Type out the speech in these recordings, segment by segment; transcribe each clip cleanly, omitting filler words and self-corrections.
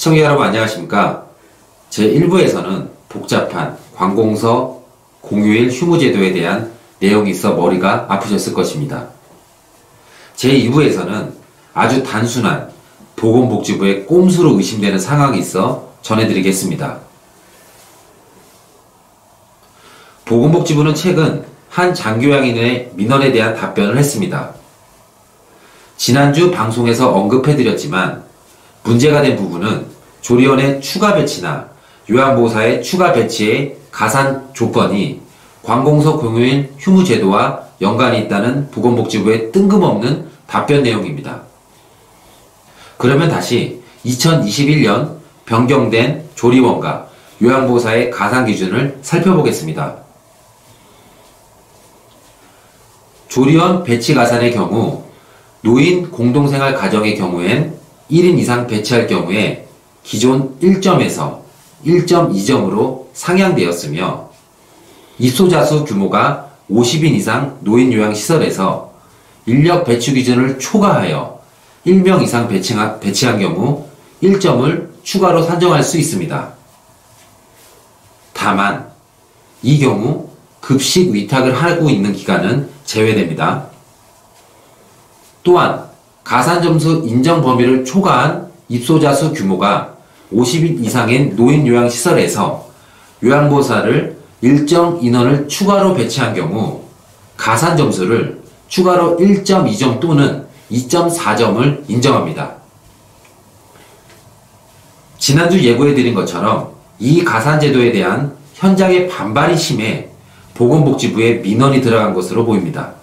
시청자 여러분 안녕하십니까? 제1부에서는 복잡한 관공서 공휴일 휴무제도에 대한 내용이 있어 머리가 아프셨을 것입니다. 제2부에서는 아주 단순한 보건복지부의 꼼수로 의심되는 상황이 있어 전해드리겠습니다. 보건복지부는 최근 한 장교양인의 민원에 대한 답변을 했습니다. 지난주 방송에서 언급해드렸지만 문제가 된 부분은 조리원의 추가 배치나 요양보호사의 추가 배치의 가산 조건이 관공서 공휴일 휴무제도와 연관이 있다는 보건복지부의 뜬금없는 답변 내용입니다. 그러면 다시 2021년 변경된 조리원과 요양보호사의 가산 기준을 살펴보겠습니다. 조리원 배치 가산의 경우 노인 공동생활 가정의 경우엔 1인 이상 배치할 경우에 기존 1점에서 1.2점으로 상향되었으며 입소자 수 규모가 50인 이상 노인요양시설에서 인력 배치 기준을 초과하여 1명 이상 배치한 경우 1점을 추가로 산정할 수 있습니다. 다만 이 경우 급식 위탁을 하고 있는 기간은 제외됩니다. 또한 가산점수 인정 범위를 초과한 입소자 수 규모가 50인 이상인 노인요양시설에서 요양보호사를 일정 인원을 추가로 배치한 경우 가산점수를 추가로 1.2점 또는 2.4점을 인정합니다. 지난주 예고해드린 것처럼 이 가산제도에 대한 현장의 반발이 심해 보건복지부에 민원이 들어간 것으로 보입니다.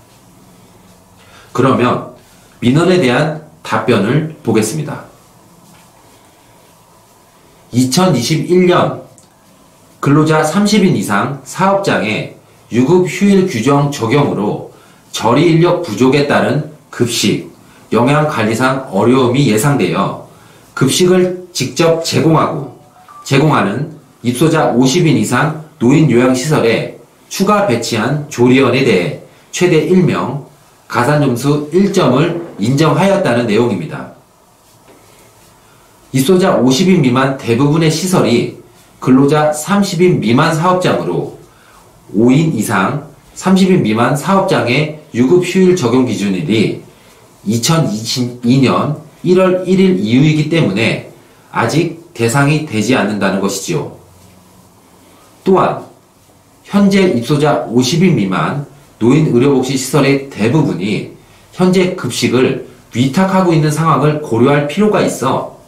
그러면 민원에 대한 답변을 보겠습니다. 2021년 근로자 30인 이상 사업장의 유급 휴일 규정 적용으로 처리 인력 부족에 따른 급식, 영양관리상 어려움이 예상되어 급식을 직접 제공하는 입소자 50인 이상 노인요양시설에 추가 배치한 조리원에 대해 최대 1명, 가산점수 1점을 인정하였다는 내용입니다. 입소자 50인 미만 대부분의 시설이 근로자 30인 미만 사업장으로 5인 이상 30인 미만 사업장의 유급 휴일 적용 기준일이 2022년 1월 1일 이후이기 때문에 아직 대상이 되지 않는다는 것이지요. 또한 현재 입소자 50인 미만 노인의료복지시설의 대부분이 현재 급식을 위탁하고 있는 상황을 고려할 필요가 있어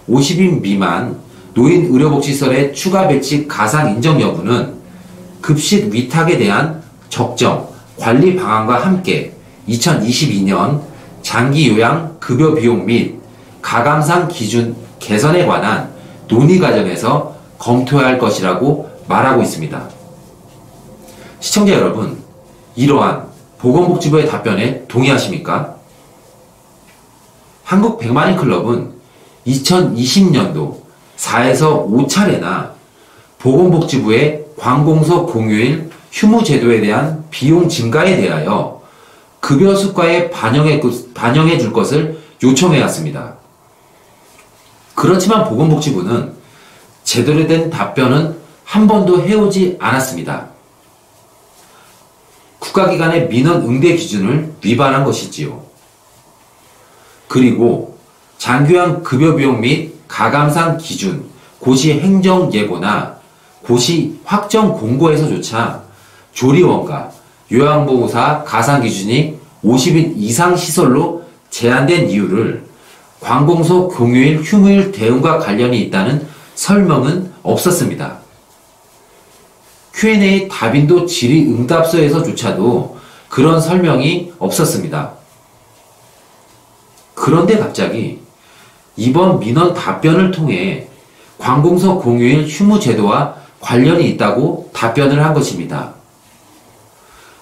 50인 미만 노인의료복지시설의 추가 배치 가산 인정 여부는 급식 위탁에 대한 적정, 관리 방안과 함께 2022년 장기요양 급여 비용 및 가감상 기준 개선에 관한 논의 과정에서 검토해야 할 것이라고 말하고 있습니다. 시청자 여러분, 이러한 보건복지부의 답변에 동의하십니까? 한국백만인클럽은 2020년도 4에서 5차례나 보건복지부의 관공서 공휴일 휴무제도에 대한 비용 증가에 대하여 급여 수가에 반영해 줄 것을 요청해왔습니다. 그렇지만 보건복지부는 제대로 된 답변은 한 번도 해오지 않았습니다. 국가기관의 민원 응대 기준을 위반한 것이지요. 그리고 장교양 급여 비용 및 가감상 기준, 고시 행정 예고나 고시 확정 공고에서조차 조리원과 요양보호사 가산 기준이 50인 이상 시설로 제한된 이유를 관공서 공휴일 휴무일 대응과 관련이 있다는 설명은 없었습니다. Q&A 답인도 질의응답서에서조차도 그런 설명이 없었습니다. 그런데 갑자기 이번 민원 답변을 통해 관공서 공휴일 휴무제도와 관련이 있다고 답변을 한 것입니다.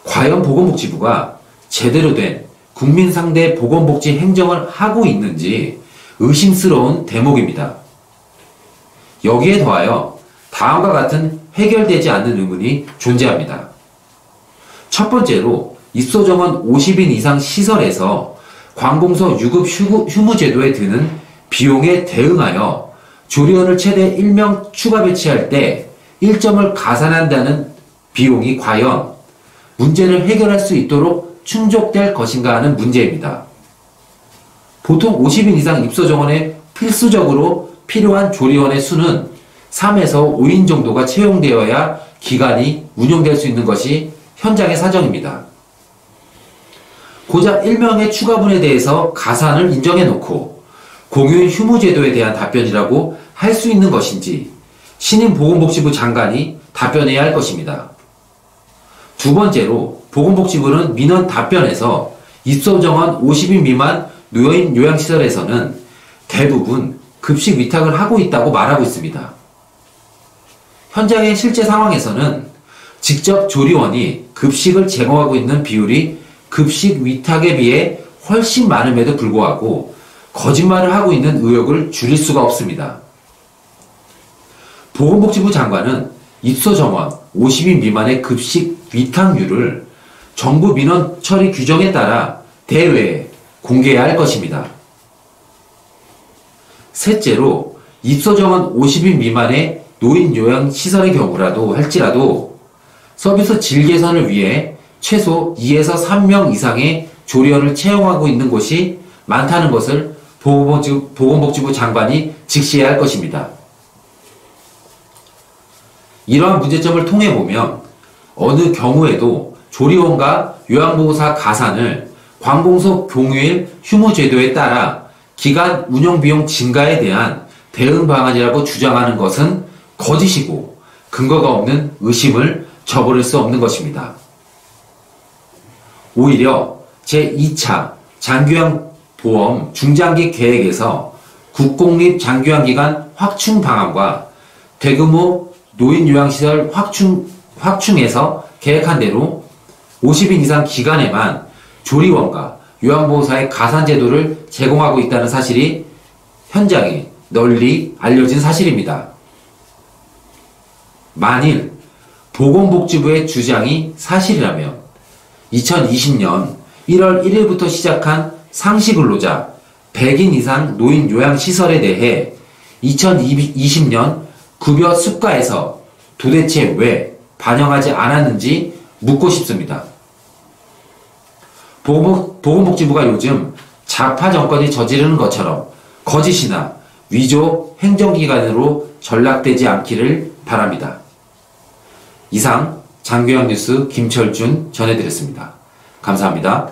과연 보건복지부가 제대로 된 국민 상대 보건복지 행정을 하고 있는지 의심스러운 대목입니다. 여기에 더하여 다음과 같은 해결되지 않는 의문이 존재합니다. 첫 번째로 입소정원 50인 이상 시설에서 관공서 유급 휴무제도에 드는 비용에 대응하여 조리원을 최대 1명 추가 배치할 때 1점을 가산한다는 비용이 과연 문제를 해결할 수 있도록 충족될 것인가 하는 문제입니다. 보통 50인 이상 입소 정원에 필수적으로 필요한 조리원의 수는 3에서 5인 정도가 채용되어야 기간이 운영될 수 있는 것이 현장의 사정입니다. 고작 1명의 추가분에 대해서 가산을 인정해 놓고 공휴일 휴무 제도에 대한 답변이라고 할 수 있는 것인지 신임 보건복지부 장관이 답변해야 할 것입니다. 두 번째로 보건복지부는 민원 답변에서 입소 정원 50인 미만 노인 요양시설에서는 대부분 급식 위탁을 하고 있다고 말하고 있습니다. 현장의 실제 상황에서는 직접 조리원이 급식을 제공하고 있는 비율이 급식 위탁에 비해 훨씬 많음에도 불구하고 거짓말을 하고 있는 의혹을 줄일 수가 없습니다. 보건복지부 장관은 입소 정원 50인 미만의 급식 위탁률을 정부 민원 처리 규정에 따라 대외에 공개해야 할 것입니다. 셋째로 입소 정원 50인 미만의 노인 요양시설의 경우라도 할지라도 서비스 질 개선을 위해 최소 2에서 3명 이상의 조리원을 채용하고 있는 곳이 많다는 것을 보건복지부 장관이 직시해야 할 것입니다. 이러한 문제점을 통해 보면 어느 경우에도 조리원과 요양보호사 가산을 관공서 공휴일 휴무 제도에 따라 기간 운영비용 증가에 대한 대응 방안이라고 주장하는 것은 거짓이고 근거가 없는 의심을 저버릴 수 없는 것입니다. 오히려 제2차 장교양보험 중장기 계획에서 국공립 장교양기관 확충 방안과 대규모 노인요양시설 확충에서 계획한 대로 50인 이상 기간에만 조리원과 요양보호사의 가산제도를 제공하고 있다는 사실이 현장에 널리 알려진 사실입니다. 만일 보건복지부의 주장이 사실이라면 2020년 1월 1일부터 시작한 상시근로자 100인 이상 노인 요양시설에 대해 2020년 급여 수가에서 도대체 왜 반영하지 않았는지 묻고 싶습니다. 보건복지부가 요즘 좌파 정권이 저지르는 것처럼 거짓이나 위조 행정기관으로 전락되지 않기를 바랍니다. 이상 장교양 뉴스 김철준 전해드렸습니다. 감사합니다.